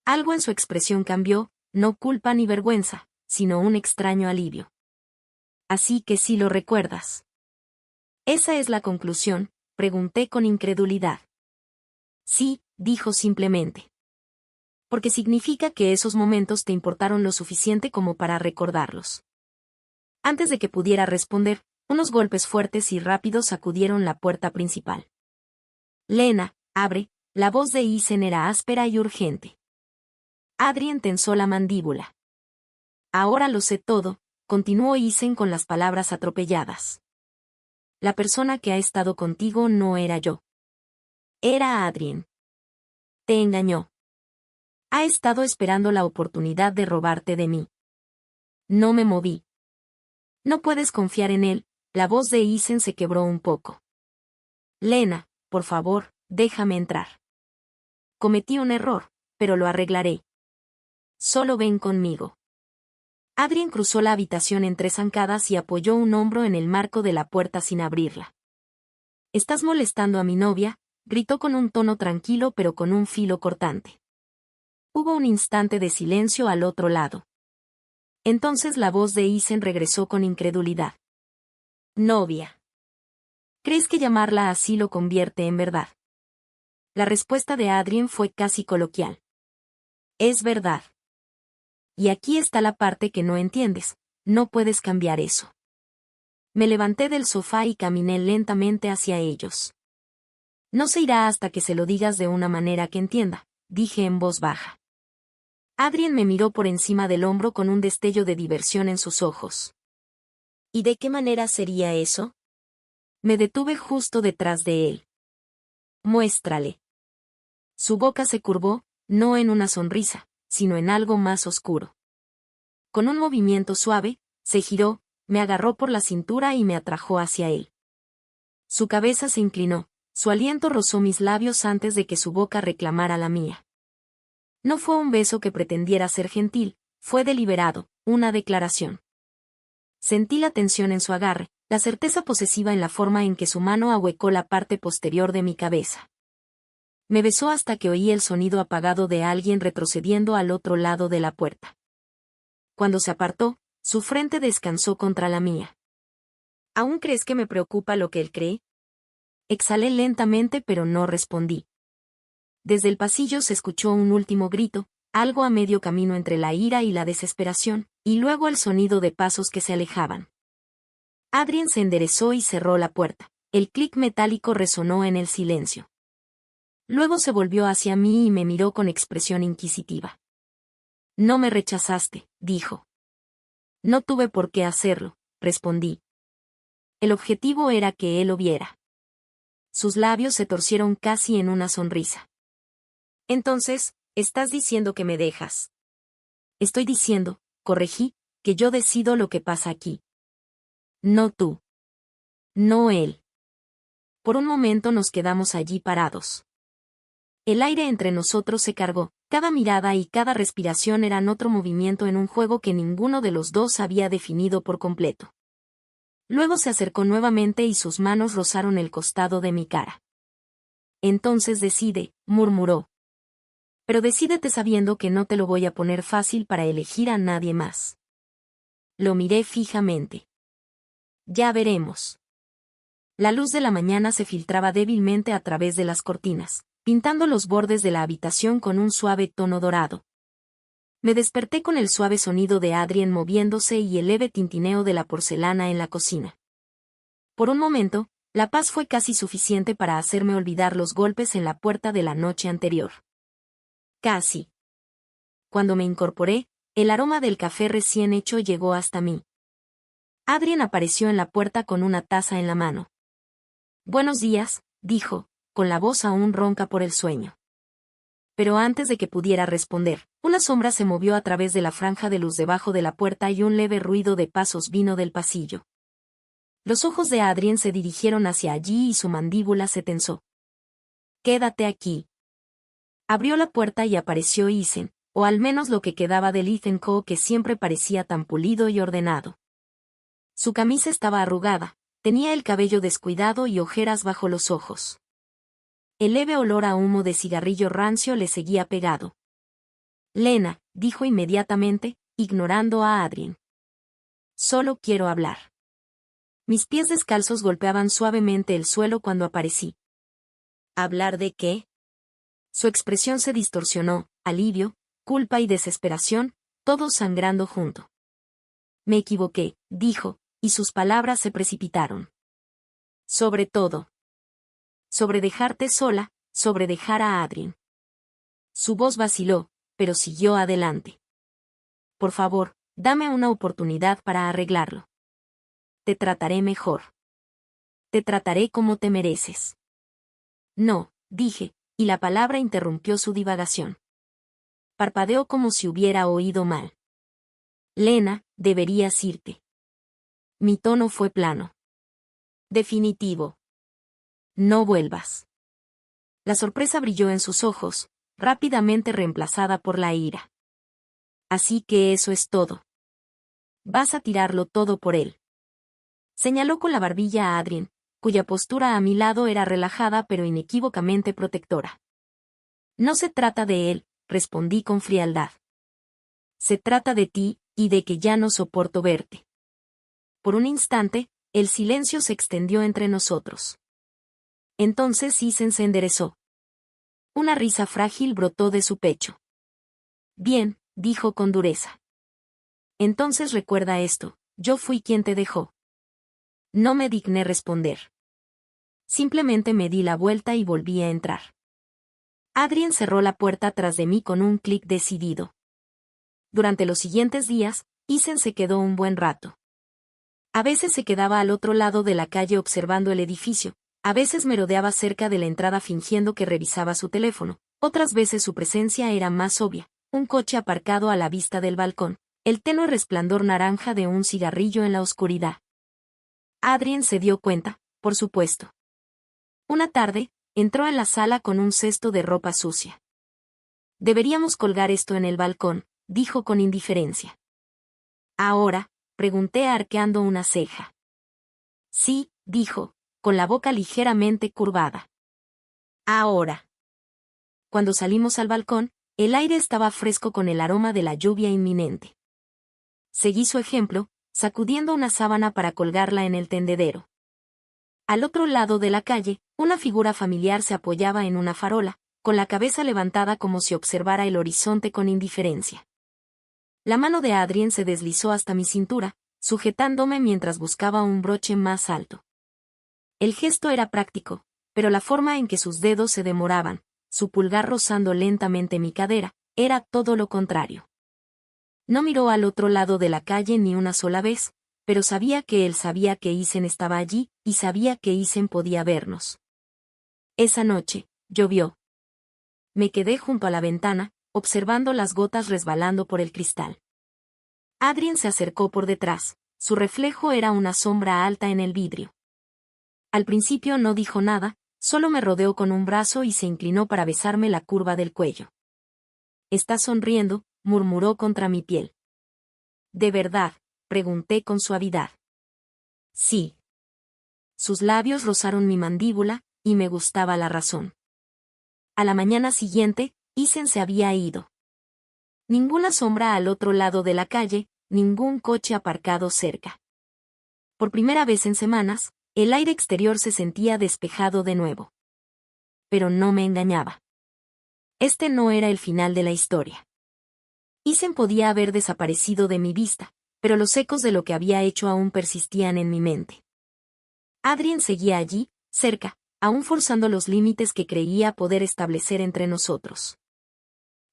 Algo en su expresión cambió, no culpa ni vergüenza, sino un extraño alivio. Así que sí lo recuerdas. ¿Esa es la conclusión?, pregunté con incredulidad. Sí, dijo simplemente. Porque significa que esos momentos te importaron lo suficiente como para recordarlos. Antes de que pudiera responder, unos golpes fuertes y rápidos sacudieron la puerta principal. Lena, abre, la voz de Isen era áspera y urgente. Adrien tensó la mandíbula. Ahora lo sé todo, continuó Isen con las palabras atropelladas. La persona que ha estado contigo no era yo. Era Adrien. Te engañó. Ha estado esperando la oportunidad de robarte de mí. No me moví. No puedes confiar en él, la voz de Isen se quebró un poco. Lena, por favor, déjame entrar. Cometí un error, pero lo arreglaré. Solo ven conmigo. Adrien cruzó la habitación en 3 zancadas y apoyó un hombro en el marco de la puerta sin abrirla. «Estás molestando a mi novia», gritó con un tono tranquilo pero con un filo cortante. Hubo un instante de silencio al otro lado. Entonces la voz de Isen regresó con incredulidad. «Novia. ¿Crees que llamarla así lo convierte en verdad?» La respuesta de Adrien fue casi coloquial. «Es verdad. Y aquí está la parte que no entiendes, no puedes cambiar eso». Me levanté del sofá y caminé lentamente hacia ellos. «No se irá hasta que se lo digas de una manera que entienda», dije en voz baja. Adrien me miró por encima del hombro con un destello de diversión en sus ojos. «¿Y de qué manera sería eso?» Me detuve justo detrás de él. «Muéstrale». Su boca se curvó, no en una sonrisa, sino en algo más oscuro. Con un movimiento suave, se giró, me agarró por la cintura y me atrajo hacia él. Su cabeza se inclinó, su aliento rozó mis labios antes de que su boca reclamara la mía. No fue un beso que pretendiera ser gentil, fue deliberado, una declaración. Sentí la tensión en su agarre, la certeza posesiva en la forma en que su mano ahuecó la parte posterior de mi cabeza. Me besó hasta que oí el sonido apagado de alguien retrocediendo al otro lado de la puerta. Cuando se apartó, su frente descansó contra la mía. ¿Aún crees que me preocupa lo que él cree? Exhalé lentamente pero no respondí. Desde el pasillo se escuchó un último grito, algo a medio camino entre la ira y la desesperación, y luego el sonido de pasos que se alejaban. Adrien se enderezó y cerró la puerta. El clic metálico resonó en el silencio. Luego se volvió hacia mí y me miró con expresión inquisitiva. «No me rechazaste», dijo. «No tuve por qué hacerlo», respondí. El objetivo era que él lo viera. Sus labios se torcieron casi en una sonrisa. «Entonces, ¿estás diciendo que me dejas?» «Estoy diciendo», corregí, «que yo decido lo que pasa aquí. No tú. No él». Por un momento nos quedamos allí parados. El aire entre nosotros se cargó, cada mirada y cada respiración eran otro movimiento en un juego que ninguno de los dos había definido por completo. Luego se acercó nuevamente y sus manos rozaron el costado de mi cara. «Entonces decide», murmuró. «Pero decídete sabiendo que no te lo voy a poner fácil para elegir a nadie más». Lo miré fijamente. «Ya veremos». La luz de la mañana se filtraba débilmente a través de las cortinas, pintando los bordes de la habitación con un suave tono dorado. Me desperté con el suave sonido de Adrien moviéndose y el leve tintineo de la porcelana en la cocina. Por un momento, la paz fue casi suficiente para hacerme olvidar los golpes en la puerta de la noche anterior. Casi. Cuando me incorporé, el aroma del café recién hecho llegó hasta mí. Adrien apareció en la puerta con una taza en la mano. «Buenos días», dijo, con la voz aún ronca por el sueño. Pero antes de que pudiera responder, una sombra se movió a través de la franja de luz debajo de la puerta y un leve ruido de pasos vino del pasillo. Los ojos de Adrien se dirigieron hacia allí y su mandíbula se tensó. «Quédate aquí». Abrió la puerta y apareció Isen, o al menos lo que quedaba del Ethan Coe que siempre parecía tan pulido y ordenado. Su camisa estaba arrugada, tenía el cabello descuidado y ojeras bajo los ojos. El leve olor a humo de cigarrillo rancio le seguía pegado. Lena, dijo inmediatamente, ignorando a Adrien. Solo quiero hablar. Mis pies descalzos golpeaban suavemente el suelo cuando aparecí. ¿Hablar de qué? Su expresión se distorsionó, alivio, culpa y desesperación, todos sangrando junto. Me equivoqué, dijo, y sus palabras se precipitaron. Sobre todo. Sobre dejarte sola, sobre dejar a Adrien. Su voz vaciló, pero siguió adelante. Por favor, dame una oportunidad para arreglarlo. Te trataré mejor. Te trataré como te mereces. No, dije, y la palabra interrumpió su divagación. Parpadeó como si hubiera oído mal. Lena, deberías irte. Mi tono fue plano. Definitivo. No vuelvas. La sorpresa brilló en sus ojos, rápidamente reemplazada por la ira. Así que eso es todo. Vas a tirarlo todo por él. Señaló con la barbilla a Adrien, cuya postura a mi lado era relajada pero inequívocamente protectora. No se trata de él, respondí con frialdad. Se trata de ti, y de que ya no soporto verte. Por un instante, el silencio se extendió entre nosotros. Entonces Isen se enderezó. Una risa frágil brotó de su pecho. Bien, dijo con dureza. Entonces recuerda esto, yo fui quien te dejó. No me digné responder. Simplemente me di la vuelta y volví a entrar. Adrien cerró la puerta tras de mí con un clic decidido. Durante los siguientes días, Isen se quedó un buen rato. A veces se quedaba al otro lado de la calle observando el edificio, a veces merodeaba cerca de la entrada fingiendo que revisaba su teléfono, otras veces su presencia era más obvia, un coche aparcado a la vista del balcón, el tenue resplandor naranja de un cigarrillo en la oscuridad. Adrien se dio cuenta, por supuesto. Una tarde, entró en la sala con un cesto de ropa sucia. Deberíamos colgar esto en el balcón, dijo con indiferencia. Ahora, pregunté arqueando una ceja. Sí, dijo, con la boca ligeramente curvada. Ahora. Cuando salimos al balcón, el aire estaba fresco con el aroma de la lluvia inminente. Seguí su ejemplo, sacudiendo una sábana para colgarla en el tendedero. Al otro lado de la calle, una figura familiar se apoyaba en una farola, con la cabeza levantada como si observara el horizonte con indiferencia. La mano de Adrien se deslizó hasta mi cintura, sujetándome mientras buscaba un broche más alto. El gesto era práctico, pero la forma en que sus dedos se demoraban, su pulgar rozando lentamente mi cadera, era todo lo contrario. No miró al otro lado de la calle ni una sola vez, pero sabía que él sabía que Isen estaba allí, y sabía que Isen podía vernos. Esa noche, llovió. Me quedé junto a la ventana, observando las gotas resbalando por el cristal. Adrien se acercó por detrás, su reflejo era una sombra alta en el vidrio. Al principio no dijo nada, solo me rodeó con un brazo y se inclinó para besarme la curva del cuello. «¿Estás sonriendo?», murmuró contra mi piel. «¿De verdad?», pregunté con suavidad. «Sí». Sus labios rozaron mi mandíbula, y me gustaba la razón. A la mañana siguiente, Isen se había ido. Ninguna sombra al otro lado de la calle, ningún coche aparcado cerca. Por primera vez en semanas, el aire exterior se sentía despejado de nuevo. Pero no me engañaba. Este no era el final de la historia. Isen podía haber desaparecido de mi vista, pero los ecos de lo que había hecho aún persistían en mi mente. Adrien seguía allí, cerca, aún forzando los límites que creía poder establecer entre nosotros.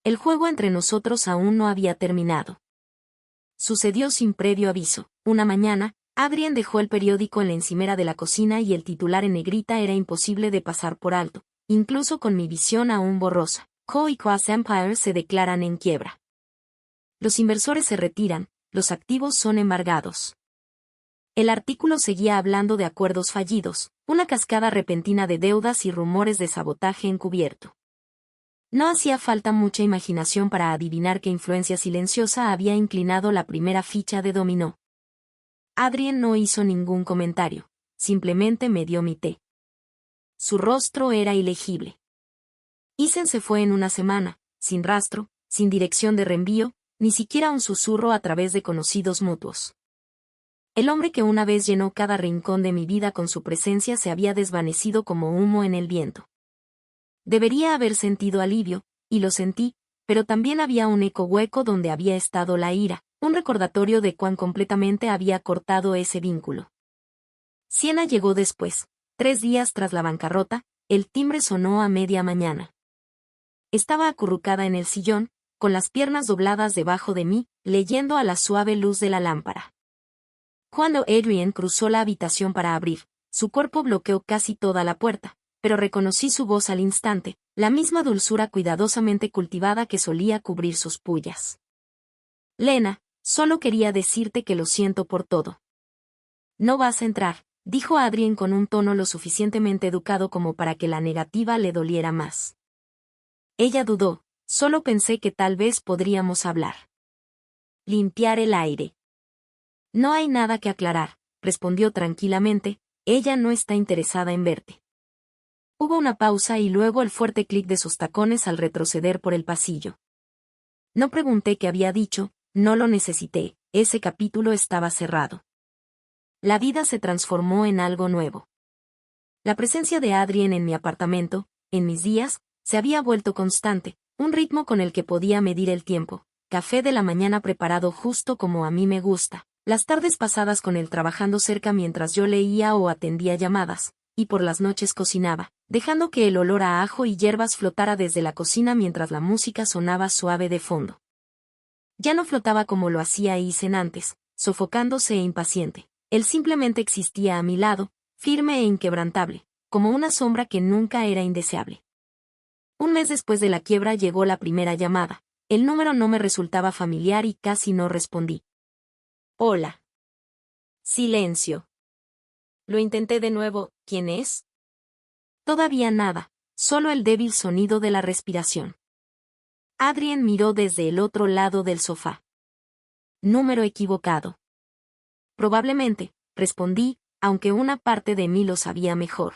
El juego entre nosotros aún no había terminado. Sucedió sin previo aviso. Una mañana, Adrien dejó el periódico en la encimera de la cocina y el titular en negrita era imposible de pasar por alto, incluso con mi visión aún borrosa. Coe y Quas Empire se declaran en quiebra. Los inversores se retiran, los activos son embargados. El artículo seguía hablando de acuerdos fallidos, una cascada repentina de deudas y rumores de sabotaje encubierto. No hacía falta mucha imaginación para adivinar qué influencia silenciosa había inclinado la primera ficha de dominó. Adrien no hizo ningún comentario, simplemente me dio mi té. Su rostro era ilegible. Isen se fue en una semana, sin rastro, sin dirección de reenvío, ni siquiera un susurro a través de conocidos mutuos. El hombre que una vez llenó cada rincón de mi vida con su presencia se había desvanecido como humo en el viento. Debería haber sentido alivio, y lo sentí, pero también había un eco hueco donde había estado la ira, un recordatorio de cuán completamente había cortado ese vínculo. Siena llegó después, 3 días tras la bancarrota, el timbre sonó a media mañana. Estaba acurrucada en el sillón, con las piernas dobladas debajo de mí, leyendo a la suave luz de la lámpara. Cuando Adrien cruzó la habitación para abrir, su cuerpo bloqueó casi toda la puerta, pero reconocí su voz al instante, la misma dulzura cuidadosamente cultivada que solía cubrir sus pullas. Lena, solo quería decirte que lo siento por todo. No vas a entrar, dijo Adrien con un tono lo suficientemente educado como para que la negativa le doliera más. Ella dudó, solo pensé que tal vez podríamos hablar. Limpiar el aire. No hay nada que aclarar, respondió tranquilamente, ella no está interesada en verte. Hubo una pausa y luego el fuerte clic de sus tacones al retroceder por el pasillo. No pregunté qué había dicho, no lo necesité, ese capítulo estaba cerrado. La vida se transformó en algo nuevo. La presencia de Adrien en mi apartamento, en mis días, se había vuelto constante, un ritmo con el que podía medir el tiempo, café de la mañana preparado justo como a mí me gusta, las tardes pasadas con él trabajando cerca mientras yo leía o atendía llamadas, y por las noches cocinaba, dejando que el olor a ajo y hierbas flotara desde la cocina mientras la música sonaba suave de fondo. Ya no flotaba como lo hacía Isen antes, sofocándose e impaciente. Él simplemente existía a mi lado, firme e inquebrantable, como una sombra que nunca era indeseable. Un mes después de la quiebra llegó la primera llamada. El número no me resultaba familiar y casi no respondí. Hola. Silencio. Lo intenté de nuevo, ¿quién es? Todavía nada, solo el débil sonido de la respiración. Adrien miró desde el otro lado del sofá. Número equivocado. Probablemente, respondí, aunque una parte de mí lo sabía mejor.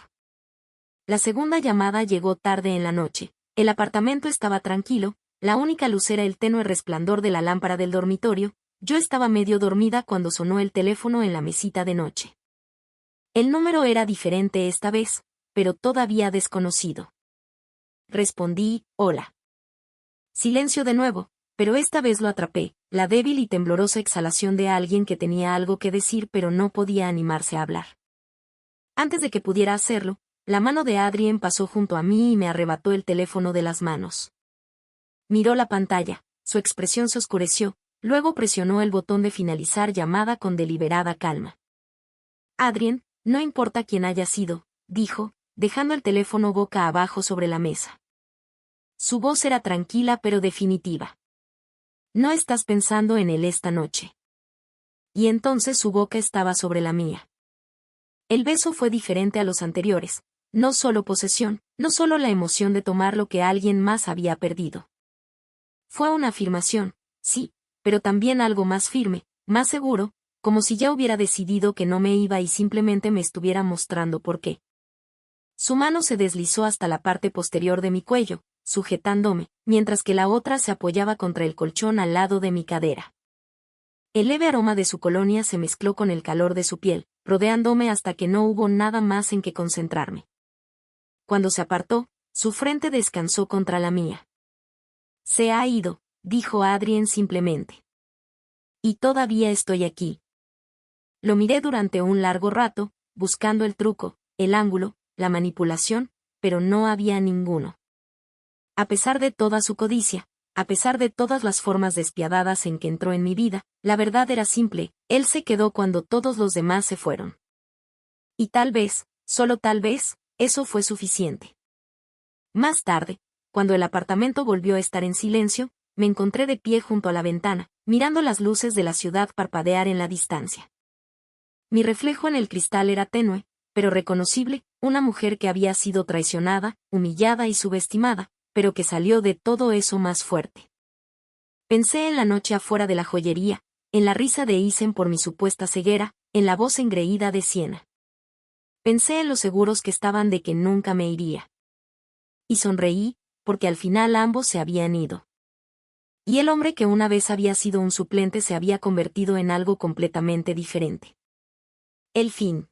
La segunda llamada llegó tarde en la noche. El apartamento estaba tranquilo, la única luz era el tenue resplandor de la lámpara del dormitorio. Yo estaba medio dormida cuando sonó el teléfono en la mesita de noche. El número era diferente esta vez, pero todavía desconocido. Respondí, hola. Silencio de nuevo, pero esta vez lo atrapé, la débil y temblorosa exhalación de alguien que tenía algo que decir pero no podía animarse a hablar. Antes de que pudiera hacerlo, la mano de Adrien pasó junto a mí y me arrebató el teléfono de las manos. Miró la pantalla, su expresión se oscureció, luego presionó el botón de finalizar llamada con deliberada calma. Adrien, no importa quién haya sido, dijo, dejando el teléfono boca abajo sobre la mesa. Su voz era tranquila pero definitiva. No estás pensando en él esta noche. Y entonces su boca estaba sobre la mía. El beso fue diferente a los anteriores, no solo posesión, no solo la emoción de tomar lo que alguien más había perdido. Fue una afirmación, sí, pero también algo más firme, más seguro, como si ya hubiera decidido que no me iba y simplemente me estuviera mostrando por qué. Su mano se deslizó hasta la parte posterior de mi cuello, sujetándome, mientras que la otra se apoyaba contra el colchón al lado de mi cadera. El leve aroma de su colonia se mezcló con el calor de su piel, rodeándome hasta que no hubo nada más en que concentrarme. Cuando se apartó, su frente descansó contra la mía. Se ha ido, dijo Adrien simplemente. Y todavía estoy aquí. Lo miré durante un largo rato, buscando el truco, el ángulo, la manipulación, pero no había ninguno. A pesar de toda su codicia, a pesar de todas las formas despiadadas en que entró en mi vida, la verdad era simple, él se quedó cuando todos los demás se fueron. Y tal vez, solo tal vez, eso fue suficiente. Más tarde, cuando el apartamento volvió a estar en silencio, me encontré de pie junto a la ventana, mirando las luces de la ciudad parpadear en la distancia. Mi reflejo en el cristal era tenue, pero reconocible, una mujer que había sido traicionada, humillada y subestimada, pero que salió de todo eso más fuerte. Pensé en la noche afuera de la joyería, en la risa de Isen por mi supuesta ceguera, en la voz engreída de Siena. Pensé en los seguros que estaban de que nunca me iría. Y sonreí, porque al final ambos se habían ido. Y el hombre que una vez había sido un suplente se había convertido en algo completamente diferente. El fin.